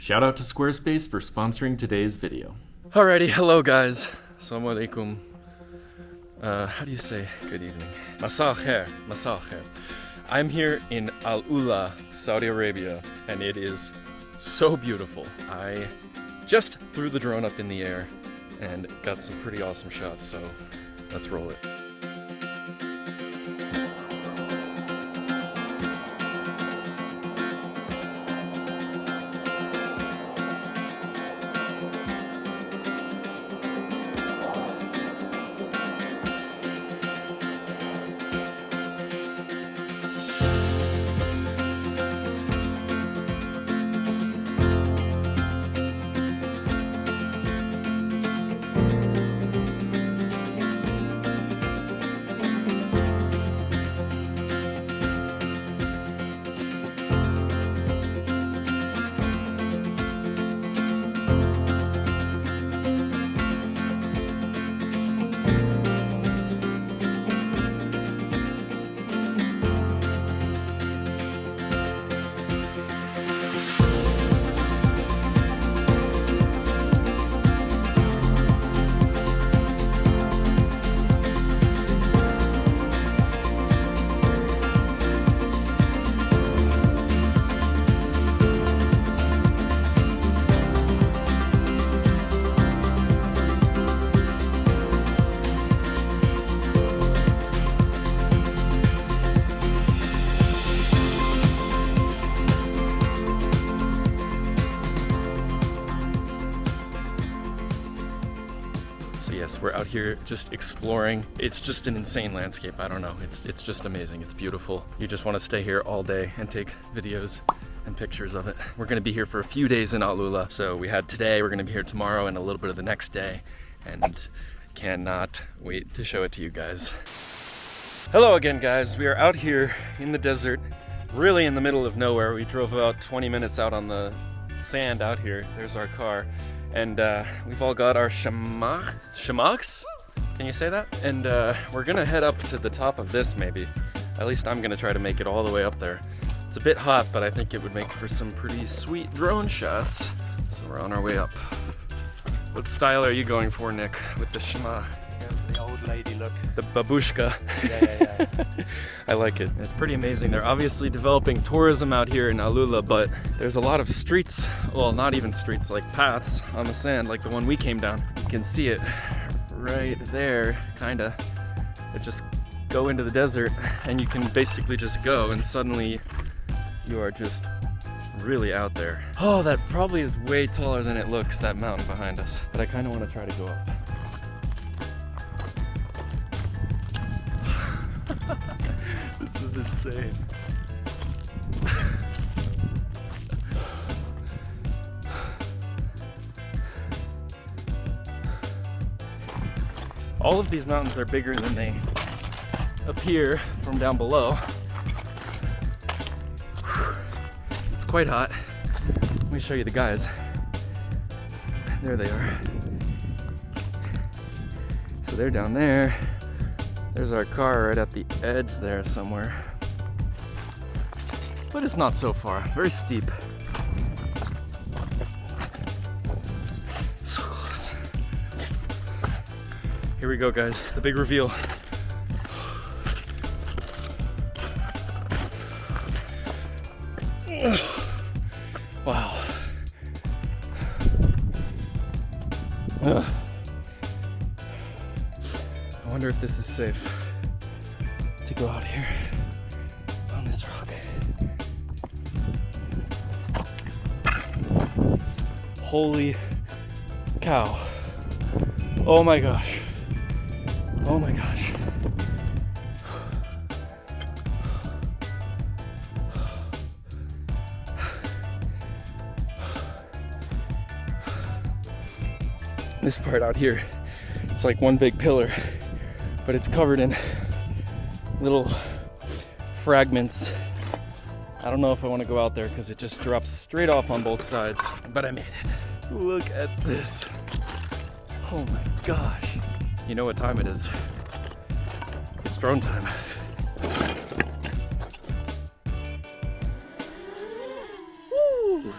Shout out to Squarespace for sponsoring today's video. Alrighty, hello guys. Assalamu alaikum. How do you say good evening? Masal khair, masal khair. I'm here in ULA, Saudi Arabia, and it is so beautiful. I just threw the drone up in the air and got some pretty awesome shots, so let's roll it. Yes, we're out here just exploring. It's just an insane landscape. I don't know. It's just amazing. It's beautiful. You just want to stay here all day and take videos and pictures of it. We're going to be here for a few days in ULA. So we had today, we're going to be here tomorrow and a little bit of the next day, and cannot wait to show it to you guys. Hello again, guys. We are out here in the desert, really in the middle of nowhere. We drove about 20 minutes out on the sand out here. There's our car. And we've all got our shamaks? Can you say that? And we're gonna head up to the top of this maybe. At least I'm gonna try to make it all the way up there. It's a bit hot, but I think it would make for some pretty sweet drone shots. So we're on our way up. What style are you going for, Nick, with the shema? The old lady look. The babushka. Yeah. I like it. It's pretty amazing. They're obviously developing tourism out here in ULA, but there's a lot of streets, well, not even streets, like paths on the sand, like the one we came down. You can see it right there, kinda. It just go into the desert and you can basically just go and suddenly you are just really out there. Oh, that probably is way taller than it looks, that mountain behind us. But I kinda wanna try to go up. This is insane. All of these mountains are bigger than they appear from down below. It's quite hot. Let me show you the guys. There they are. So they're down there. There's our car right at the edge there somewhere. But it's not so far, very steep. So close. Here we go, guys, the big reveal. Wow. I wonder if this is safe to go out here on this rock. Holy cow. Oh my gosh. Oh my gosh. This part out here, it's like one big pillar, but it's covered in little fragments. I don't know if I want to go out there because it just drops straight off on both sides, but I made it. Look at this. Oh my gosh. You know what time it is. It's drone time. Woo!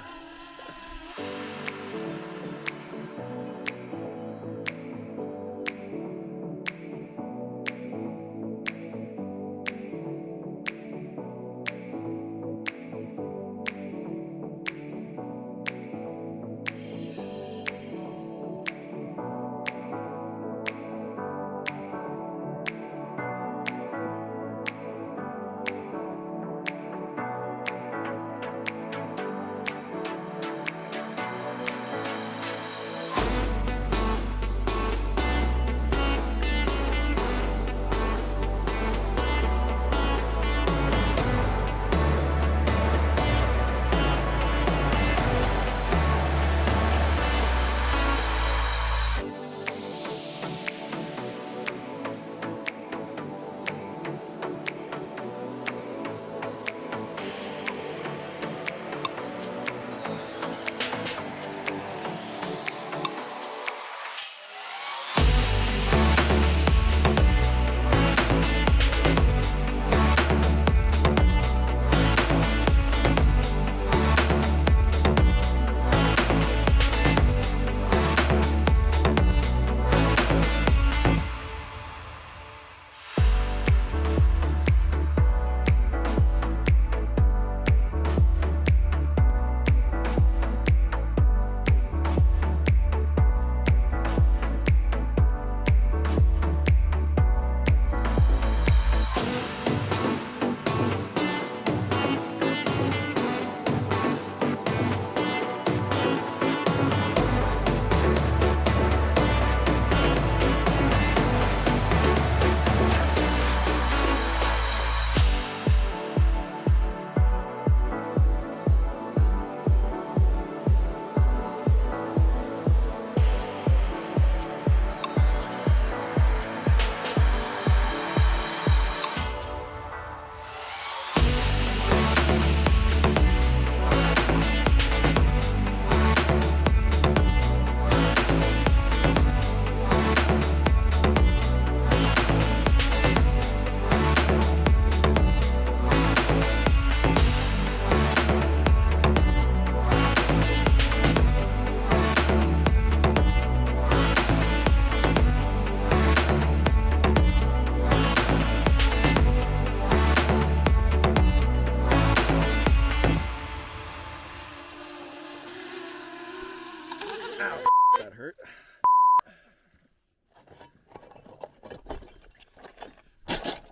Ow, that hurt.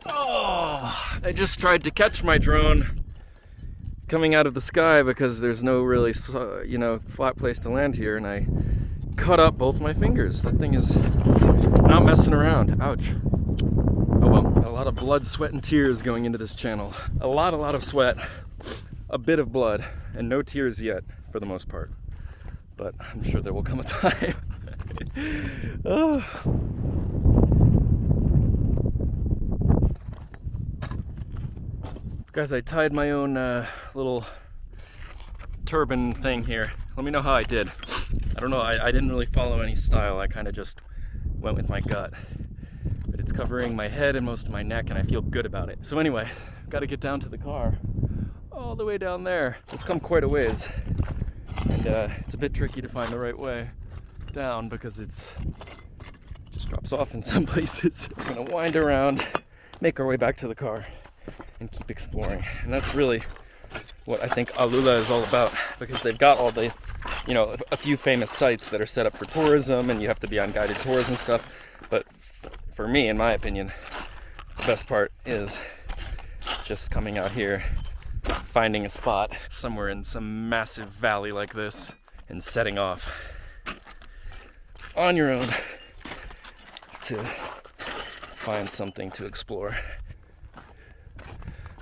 Oh, I just tried to catch my drone coming out of the sky because there's no really, flat place to land here, and I cut up both my fingers. That thing is not messing around. Ouch. Oh well, a lot of blood, sweat, and tears going into this channel. A lot of sweat, a bit of blood, and no tears yet for the most part. But I'm sure there will come a time. Oh. Guys, I tied my own little turban thing here. Let me know how I did. I don't know, I didn't really follow any style. I kind of just went with my gut. But it's covering my head and most of my neck, and I feel good about it. So anyway, got to get down to the car. All the way down there. We've come quite a ways. And it's a bit tricky to find the right way down because it just drops off in some places. We're gonna wind around, make our way back to the car, and keep exploring. And that's really what I think ULA is all about, because they've got all the, a few famous sites that are set up for tourism, and you have to be on guided tours and stuff. But for me, in my opinion, the best part is just coming out here, finding a spot somewhere in some massive valley like this, and setting off on your own to find something to explore.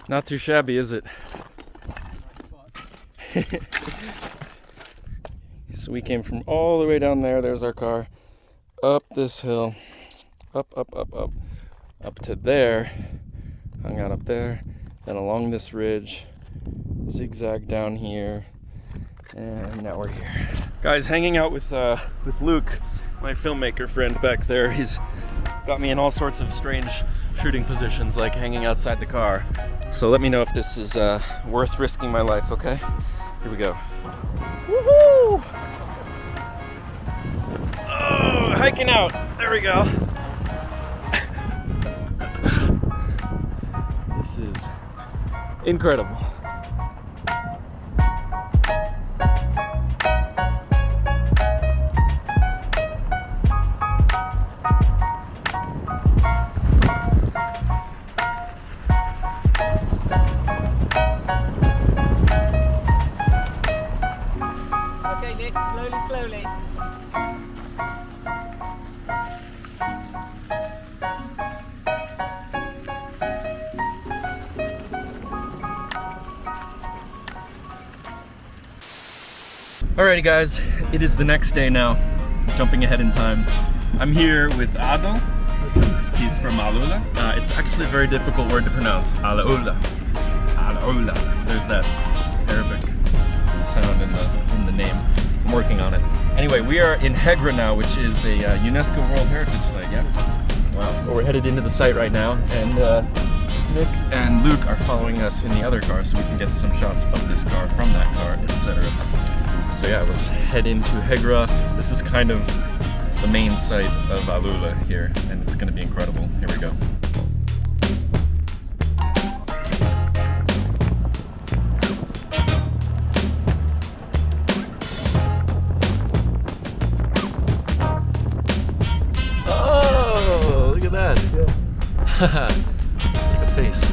Not too shabby, is it? So we came from all the way down there, there's our car, up this hill, up to there, hung out up there, then along this ridge, zigzag down here, and now we're here. Guys, hanging out with Luke, my filmmaker friend back there. He's got me in all sorts of strange shooting positions, like hanging outside the car. So let me know if this is worth risking my life, okay? Here we go. Woohoo! Oh, hiking out. There we go. This is incredible. Slowly. Alrighty guys, it is the next day now, jumping ahead in time. I'm here with Adel. He's from ULA. It's actually a very difficult word to pronounce. ULA. There's that Arabic sound in the name. I'm working on it. Anyway, we are in Hegra now, which is a UNESCO World Heritage Site, yeah? Wow. Well, we're headed into the site right now, and Nick and Luke are following us in the other car so we can get some shots of this car from that car, etc. So yeah, let's head into Hegra. This is kind of the main site of ULA here, and it's going to be incredible. Here we go. Take a face.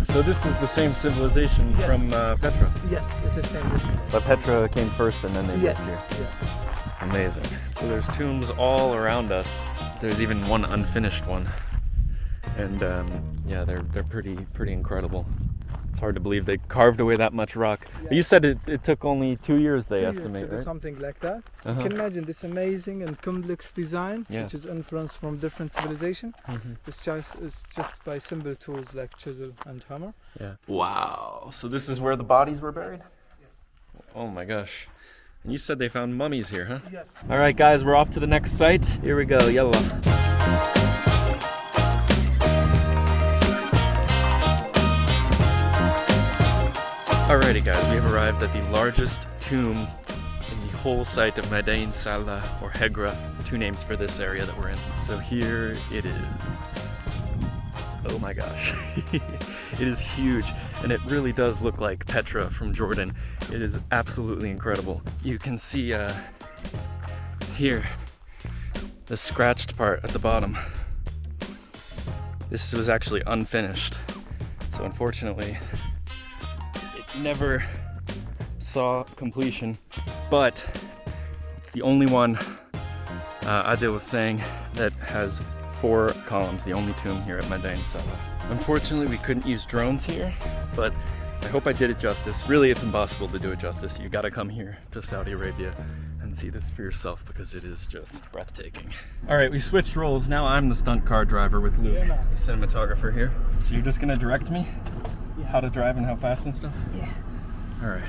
So this is the same civilization from Petra? Yes, it's the same. But Petra came first and then they moved here. Yeah. Amazing. So there's tombs all around us. There's even one unfinished one. And yeah, they're pretty incredible. It's hard to believe they carved away that much rock. Yeah. You said it took only 2 years, they estimate, to do right? something like that. You can imagine this amazing and complex design, which is influenced from different civilization. It's just by simple tools like chisel and hammer. Yeah. Wow. So this is where the bodies were buried? Yes. Oh my gosh. And you said they found mummies here, huh? Yes. All right, guys, we're off to the next site. Here we go. Yalla. Alrighty guys, we have arrived at the largest tomb in the whole site of Nabataens or Hegra, two names for this area that we're in. So here it is. Oh my gosh. It is huge, and it really does look like Petra from Jordan. It is absolutely incredible. You can see here the scratched part at the bottom. This was actually unfinished, so unfortunately it never saw completion, but it's the only one Adil was saying that has 4 columns, the only tomb here at Nabataens. Unfortunately, we couldn't use drones here, but I hope I did it justice. Really, it's impossible to do it justice. You gotta come here to Saudi Arabia and see this for yourself because it is just breathtaking. All right, we switched roles. Now I'm the stunt car driver with Luke, the cinematographer here. So you're just gonna direct me how to drive and how fast and stuff? Yeah. All right,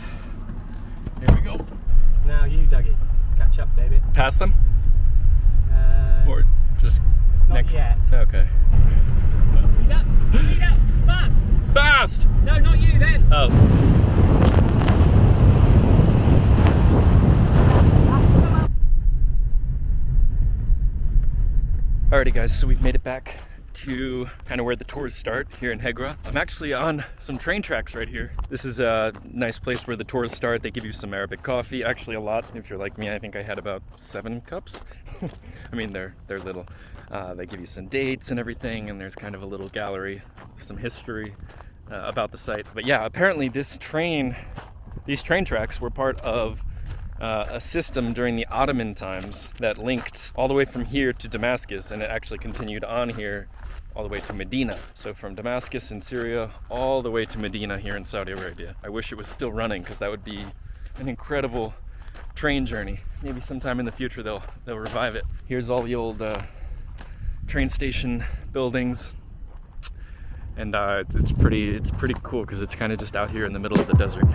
here we go. Now you, Dougie, catch up, baby. Pass them? Or just not next? Yet. Okay. Speed up, fast! Fast! No, not you then! Oh. Alrighty guys, so we've made it back to kind of where the tours start here in Hegra. I'm actually on some train tracks right here. This is a nice place where the tours start. They give you some Arabic coffee, actually a lot. If you're like me, I think I had about 7 cups. I mean, they're little. They give you some dates and everything, and there's kind of a little gallery, some history about the site. But yeah, apparently these train tracks were part of a system during the Ottoman times that linked all the way from here to Damascus, and it actually continued on here all the way to Medina. So from Damascus in Syria all the way to Medina here in Saudi Arabia. I wish it was still running because that would be an incredible train journey. Maybe sometime in the future they'll revive it. Here's all the old train station buildings, and it's pretty cool because it's kind of just out here in the middle of the desert.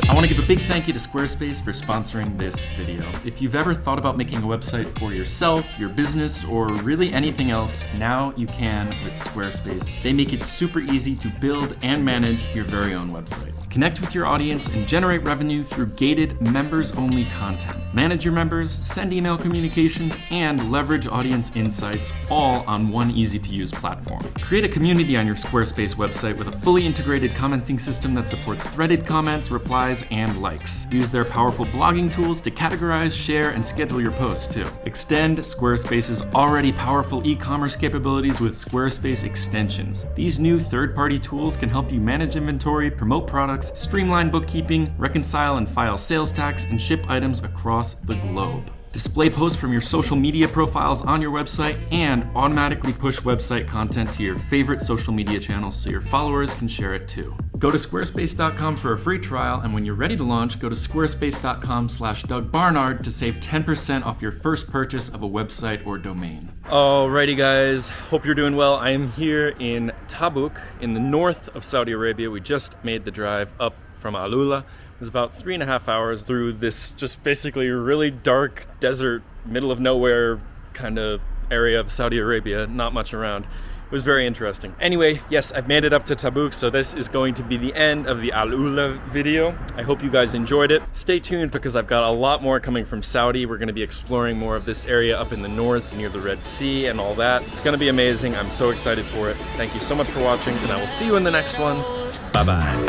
I want to give a big thank you to Squarespace for sponsoring this video. If you've ever thought about making a website for yourself, your business, or really anything else, now you can with Squarespace. They make it super easy to build and manage your very own website. Connect with your audience and generate revenue through gated, members-only content. Manage your members, send email communications, and leverage audience insights, all on one easy-to-use platform. Create a community on your Squarespace website with a fully integrated commenting system that supports threaded comments, replies, and likes. Use their powerful blogging tools to categorize, share, and schedule your posts, too. Extend Squarespace's already powerful e-commerce capabilities with Squarespace extensions. These new third-party tools can help you manage inventory, promote products, streamline bookkeeping, reconcile and file sales tax, and ship items across the globe. Display posts from your social media profiles on your website and automatically push website content to your favorite social media channels so your followers can share it too. Go to squarespace.com for a free trial, and when you're ready to launch, go to squarespace.com/DougBarnard to save 10% off your first purchase of a website or domain. Alrighty guys, hope you're doing well. I am here in Tabuk in the north of Saudi Arabia. We just made the drive up from ULA. It was about 3.5 hours through this just basically really dark desert, middle of nowhere kind of area of Saudi Arabia, not much around. It was very interesting. Anyway, yes, I've made it up to Tabuk, so this is going to be the end of the ULA video. I hope you guys enjoyed it. Stay tuned because I've got a lot more coming from Saudi. We're going to be exploring more of this area up in the north near the Red Sea and all that. It's going to be amazing. I'm so excited for it. Thank you so much for watching, and I will see you in the next one. Bye-bye.